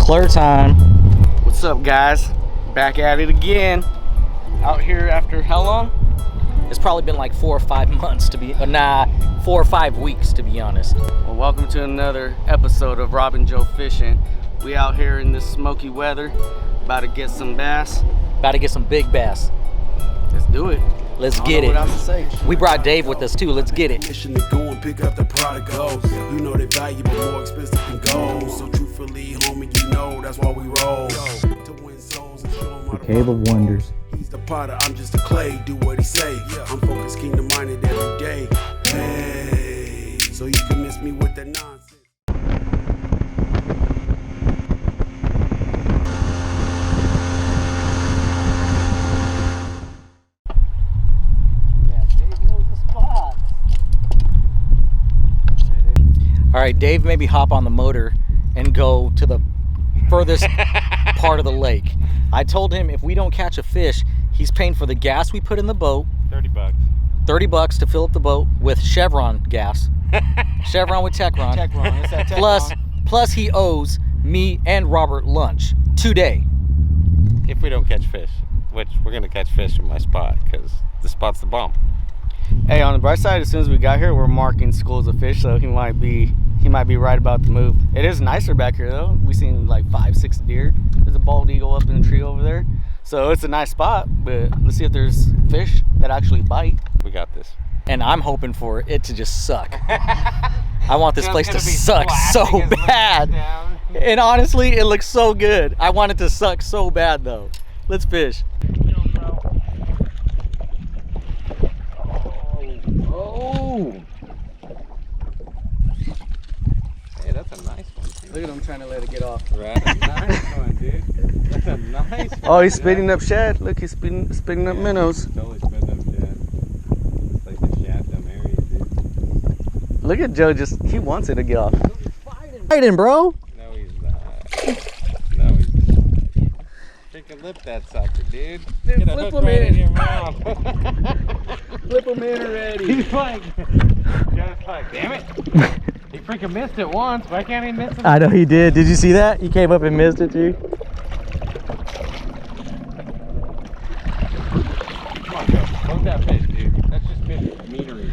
McClure time. What's up, guys? Back at it again. Out here after how long? It's probably been like 4 or 5 months to be, 4 or 5 weeks to be honest. Well, welcome to another episode of Rob and Joe Fishing. We out here in this smoky weather, about to get some bass. About to get some big bass. Let's do it. Let's get it. We brought Dave with us too. Let's get it. Fishing to go and pick up the prodigals. You know they valuable, more expensive than gold. So truthfully, homie, you know that's why we roll. To win souls and show them how to Cave of Wonders. He's the potter, I'm just a clay. Do what he say. I'm focused, kingdom minded every day. Hey, so you can miss me with that nonsense. All right, Dave, maybe hop on the motor and go to the furthest part of the lake. I told him if we don't catch a fish, he's paying for the gas we put in the boat. $30. $30 to fill up the boat with Chevron gas. Chevron with Techron. Techron, it's that Techron. Plus he owes me and Robert lunch today. If we don't catch fish, which we're gonna catch fish in my spot because the spot's the bomb. Hey, on the bright side, as soon as we got here, we're marking schools of fish, so he might be right about the move. It is nicer back here though. We seen like 5-6 deer. There's a bald eagle up in the tree over there, so it's a nice spot. But let's see if there's fish that actually bite. We got this. And I'm hoping for it to just suck. I want this place to suck so bad. And honestly, it looks so good. I want it to suck so bad though. Let's fish. Oh! Hey, that's a nice one. Dude. Look at him trying to let it get off. Right? Nice one, dude. That's a nice one. Oh, he's spitting up shad. Look, he's spitting up minnows. Totally spitting up shad. It's like the shad dumb area, dude. Look at Joe, he wants it to get off. Fighting, bro. No, he's not. No, he's not. Freaking lip that sucker, dude. Dude, Get a flip hook him right in. in your mouth. Flip him in already. He's like, just like, damn it. He freaking missed it once. Why can't he miss it? I know he did. Did you see that? He came up and missed it too. Come on, Joe. Hold that fish, dude. That's just fish meanery.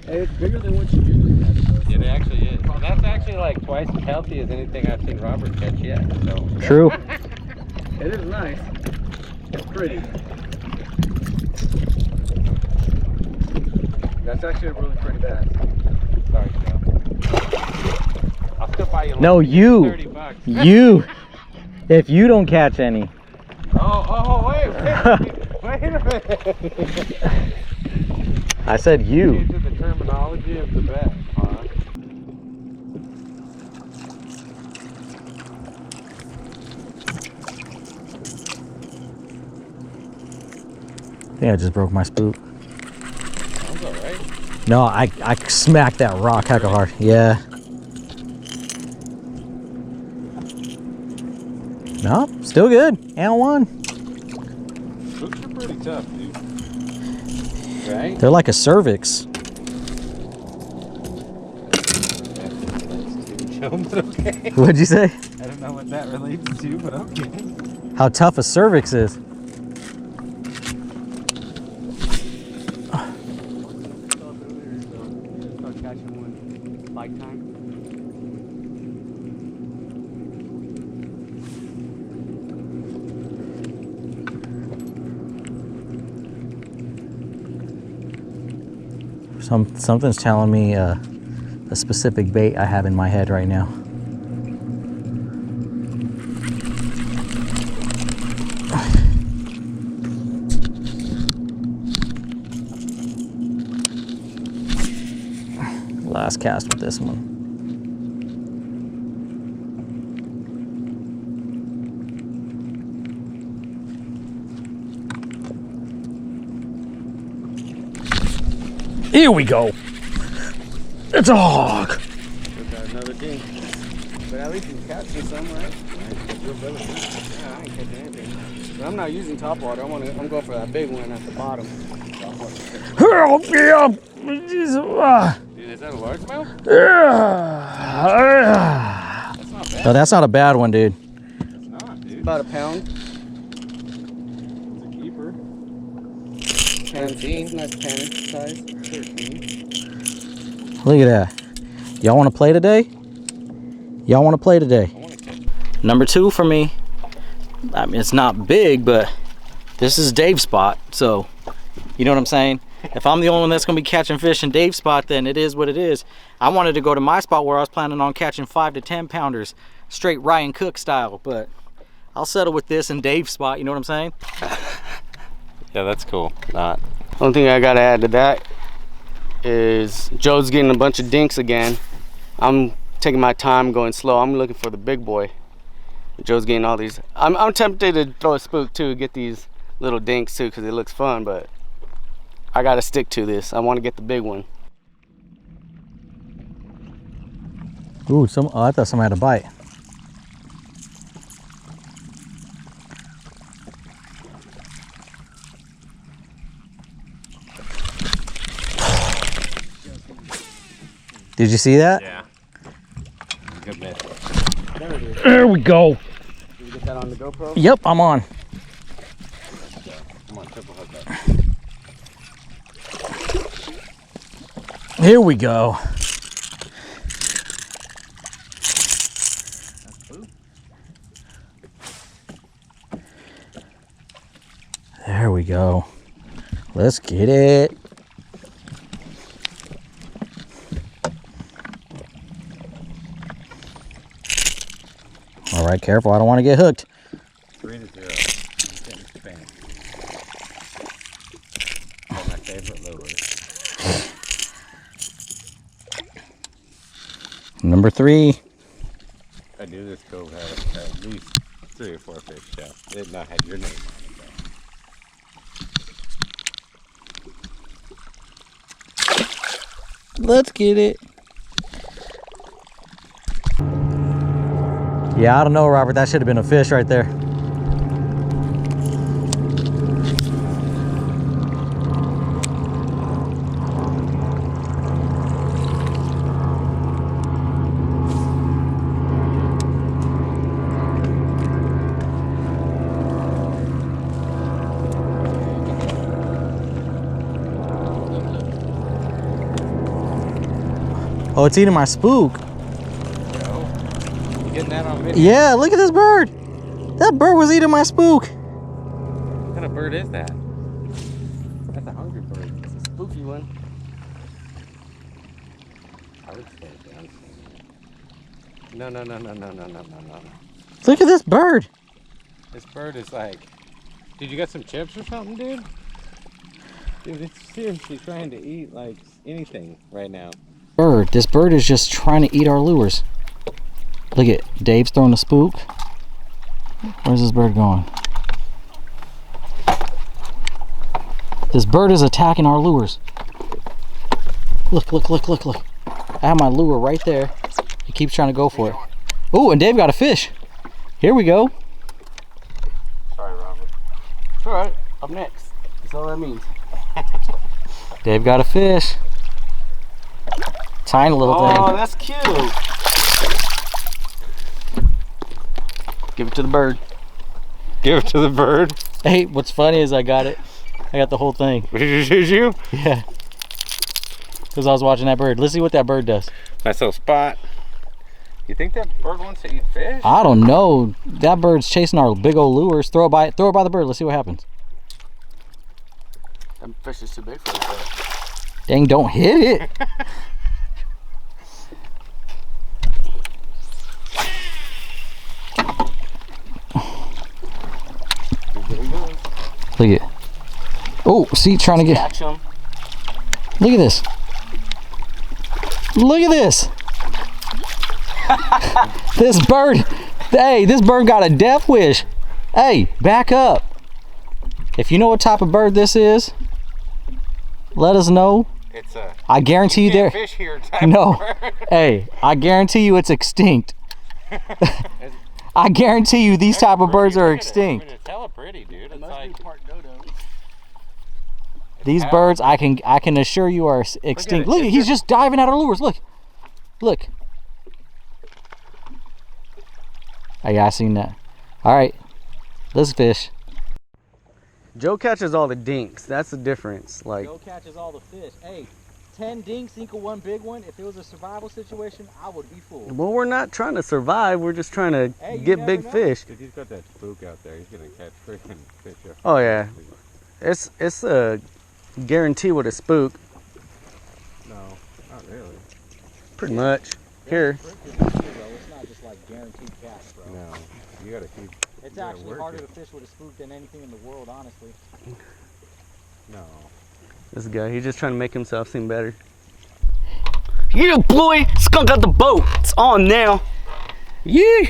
Hey, it's bigger than what you usually have. It actually is. And that's actually like twice as healthy as anything I've seen Robert catch yet. So. True. It is nice. It's pretty. That's actually a really pretty bass. Sorry, Joe. I'll still buy you. No, you. $30. You. If you don't catch any. Wait a minute. I said you. Into the terminology of the bet, huh? I think I just broke my spook. Sounds alright. No, I smacked that rock heck of hard. Yeah. No, still good. And one. Hooks are pretty tough, dude. Right? They're like a cervix. But okay. What'd you say? I don't know what that relates to, but okay. How tough a cervix is. Something's telling me a specific bait I have in my head right now. Last cast with this one. Here we go. It's a hog. Another ding. But at least he's catching some, right? Yeah, I ain't catching anything. But I'm not using top water. I'm going for that big one at the bottom. Help me up! Dude, is that a largemouth? That's That's not bad. Oh, that's not a bad one, dude. It's not, dude. About a pound. It's a keeper. 13. Nice pan size. 13. Look at that. Y'all want to play today? Y'all want to play today? Number 2 for me. I mean, it's not big, but this is Dave's spot, so you know what I'm saying? If I'm the only one that's gonna be catching fish in Dave's spot, then it is what it is. I wanted to go to my spot where I was planning on catching 5 to 10 pounders, straight Ryan Cook style, but I'll settle with this in Dave's spot, you know what I'm saying? Yeah, that's cool. Not. Only thing I gotta add to that is Joe's getting a bunch of dinks again. I'm taking my time, going slow. I'm looking for the big boy. Joe's getting all these. I'm tempted to throw a spook too, get these little dinks too, because it looks fun, but I gotta stick to this. I want to get the big one. Ooh, I thought someone had a bite. Did you see that? Yeah. Good miss. There we go. Did you get that on the GoPro? Yep, I'm on. Come on, triple hook that. Here we go. There we go. Let's get it. All right, careful. I don't want to get hooked. 3-0. Spain. That's my favorite lure. Number 3. I knew this cove had at least 3 or 4 fish. Yeah, it did not have your name on it though. Let's get it. Yeah, I don't know, Robert. That should have been a fish right there. Oh, it's eating my spook. You getting that on video? Yeah, look at this bird. That bird was eating my spook. What kind of bird is that? That's a hungry bird. It's a spooky one. I would slow it down. No. Look at this bird. This bird is like, dude, you got some chips or something, dude? Dude, it's seriously trying to eat like anything right now. This bird is just trying to eat our lures. Look at Dave's throwing a spook. Where's this bird going? This bird is attacking our lures. Look. I have my lure right there. He keeps trying to go for it. Oh, and Dave got a fish. Here we go. Sorry, Robert. It's alright. Up next. That's all that means. Dave got a fish. Tiny little thing. Oh, that's cute. Give it to the bird. Give it to the bird. Hey, what's funny is I got it. I got the whole thing. Did you? Yeah. Because I was watching that bird. Let's see what that bird does. Nice little spot. You think that bird wants to eat fish? I don't know. That bird's chasing our big old lures. Throw it by the bird. Let's see what happens. That fish is too big for it, though. Dang, don't hit it. Look at it. Oh, see, trying to get. Catch him. Look at this. Look at this. This bird. Hey, this bird got a death wish. Hey, back up. If you know what type of bird this is, let us know. It's a. I guarantee you there. Fish here type No. of bird. Hey, I guarantee you it's extinct. I guarantee you these type of birds are extinct. I mean, it's hella pretty, dude. It's like part dodo. These birds, I can assure you, are extinct. Look, he's just diving at our lures. Look. Yeah, I seen that. All right, let's fish. Joe catches all the dinks. That's the difference. Like, Joe catches all the fish. Hey, 10 dinks equal one big one. If it was a survival situation, I would be full. well, we're not trying to survive. We're just trying to Hey, you get never big know. fish. Dude, he's got that spook out there. He's gonna catch freaking fish. Oh yeah, it's a guarantee with a spook. No, not really. Pretty much. Here. It's not just like guaranteed catch, bro. No, you gotta keep. It's you gotta actually work harder it. to fish with a spook than anything in the world, honestly. No. This guy, he's just trying to make himself seem better. Yeah, boy, skunk out the boat. It's on now. Yeah.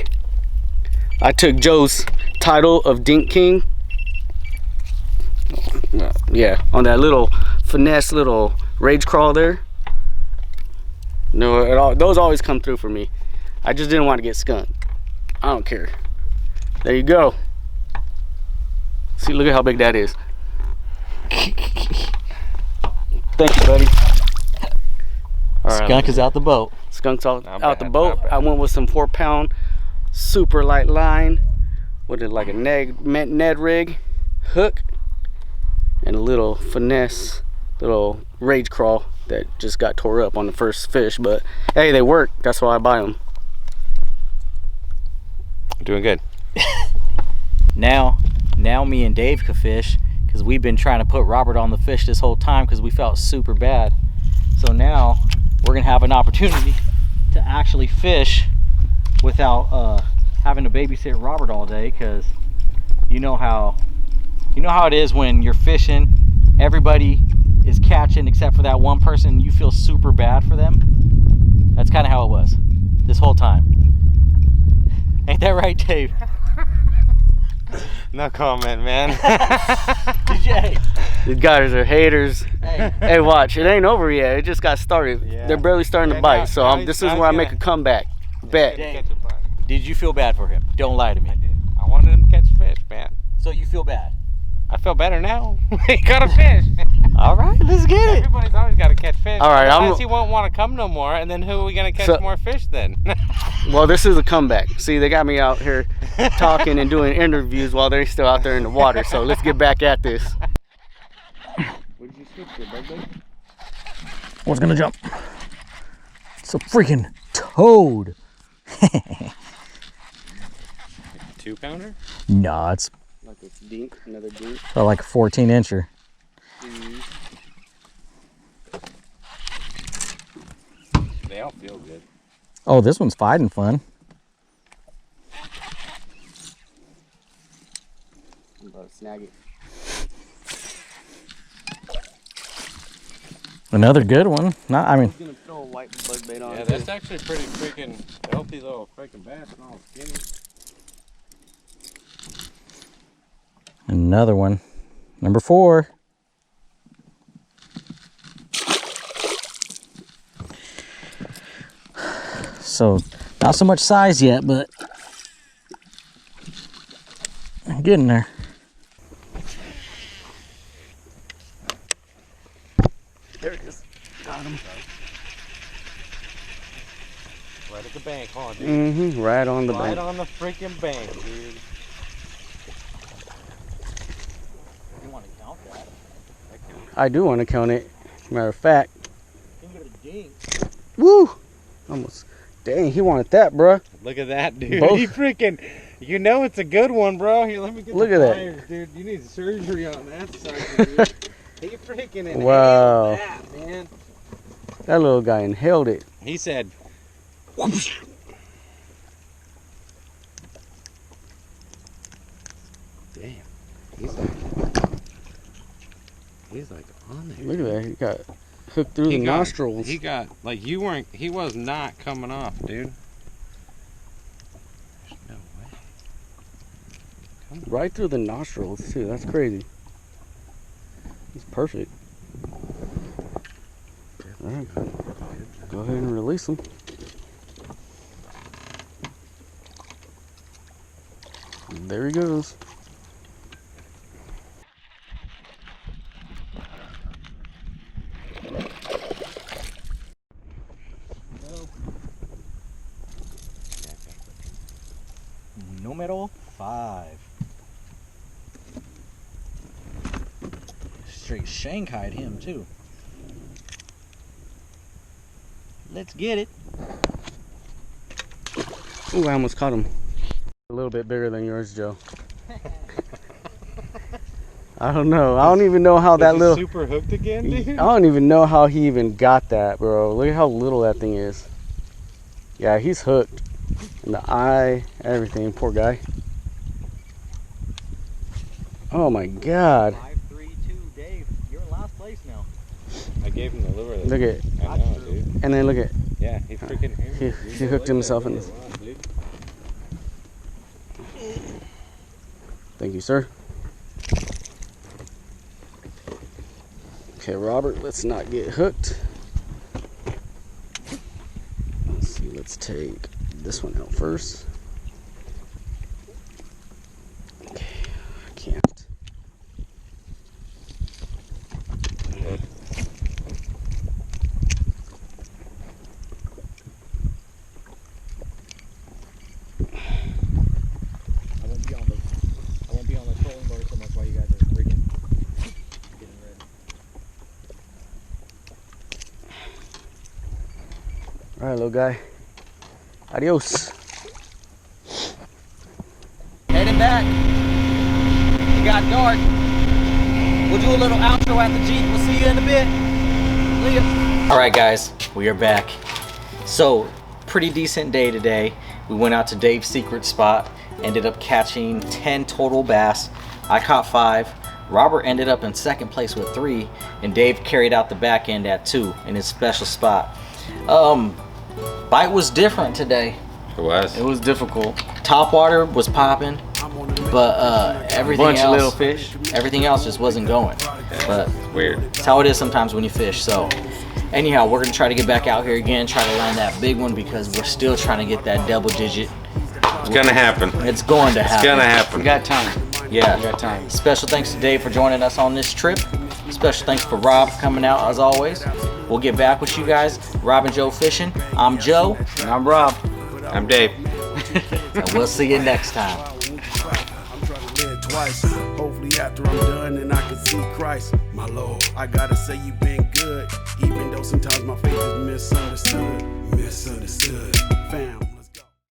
I took Joe's title of Dink King. Yeah, on that little finesse little rage crawl there. No, those always come through for me. I just didn't want to get skunked. I don't care. There you go. See, look at how big that is. Thank you, buddy. All right, Skunk is out the boat. skunk's all Not out the bad, boat. not bad. I went with some 4-pound super light line with it like a Ned rig hook and a little finesse little rage crawl that just got tore up on the first fish, but hey, they work. That's why I buy them. Doing good. Now me and Dave could fish because we've been trying to put Robert on the fish this whole time because we felt super bad. So now we're gonna have an opportunity to actually fish without having to babysit Robert all day, because you know how it is when you're fishing, everybody is catching except for that one person and you feel super bad for them. That's kind of how it was this whole time. Ain't that right, Dave? No comment, man. DJ. These guys are haters. Hey. Hey, watch, it ain't over yet. It just got started. Yeah. They're barely starting to Yeah, bite. now- So now this he's is where I gonna- make a comeback. Bet. Dave. Catch a bite. Did you feel bad for him? Don't lie to me. I did. I wanted him to catch fish, man. So you feel bad? I feel better now. He got a fish. All right, let's get it. Everybody's always got to catch fish. All right, Otherwise I'm- he won't want to come no more. And then who are we gonna catch So- more fish then? Well, this is a comeback. See, they got me out here talking and doing interviews while they're still out there in the water. So let's get back at this. What did you shoot for, baby? What's gonna jump? It's a freaking toad. 2-pounder? Nah, it's Like it's dink, another dink. like a 14-incher. They all feel good. Oh, this one's fighting fun. I'm about to snag it. Another good one. Not, I mean, I'm gonna throw a white buzz bait on Yeah, it. that's actually pretty freaking healthy little freaking bass and all skinny. another one. Number 4. So, not so much size yet, but getting there. There it is. Got him. Right at the bank, huh, dude? Mm-hmm. Right on the Right bank. on the freaking bank, dude. You want to count that? I do want to count it. Matter of fact. You can get a dink. Woo! Almost. Dang, he wanted that, bruh. Look at that, dude. Both- He freaking, you know it's a good one, bro. Here, let me get Look the at that. pliers, dude. You need surgery on that sucker, dude. He freaking inhaled Wow. that, man. That little guy inhaled it. He said, damn. He's like on there. Look at that. He got hooked through the nostrils. He got, like, he was not coming off, dude. There's no way. Right through the nostrils, too. That's crazy. He's perfect. All right. Go ahead and release him. There he goes. Numero 5. Straight Shanghaied him too. Let's get it. Ooh, I almost caught him. A little bit bigger than yours, Joe. I don't know. I don't even know how that little. Super hooked again, dude. I don't even know how he even got that, bro. Look at how little that thing is. Yeah, he's hooked. And the eye, everything. Poor guy. Oh my God. 5-3-2, Dave. You're in last place now. I gave him the lure. Look at. I know, dude. And then look at. Yeah, he freaking He hooked himself in. Thank you, sir. Okay, Robert, let's not get hooked. Let's see, let's take this one out first. Okay, I can't. I won't be on the trolling motor so much while you guys are rigging. Getting ready. All right, little guy. Adios. Heading back. It got dark. We'll do a little outro at the Jeep. We'll see you in a bit. All right, guys, we are back. So, pretty decent day today. We went out to Dave's secret spot, ended up catching 10 total bass. I caught 5. Robert ended up in second place with 3, and Dave carried out the back end at 2 in his special spot. Bite was different today. It was. It was difficult. Top water was popping, but everything Bunch of else, little fish. everything else just wasn't going. But Weird. it's how it is sometimes when you fish. So anyhow, we're gonna try to get back out here again, try to land that big one because we're still trying to get that double digit. It's gonna happen. It's going to happen. It's gonna happen. We got time. Yeah. We got time. Special thanks to Dave for joining us on this trip. Special thanks for Rob for coming out as always. We'll get back with you guys. Rob and Joe fishing. I'm Joe. And I'm Rob. I'm Dave. And we'll see you next time. I'm trying to live twice. Hopefully after I'm done and I can see Christ. My Lord, I gotta say you've been good. Even though sometimes my faith is misunderstood. Misunderstood. Fam.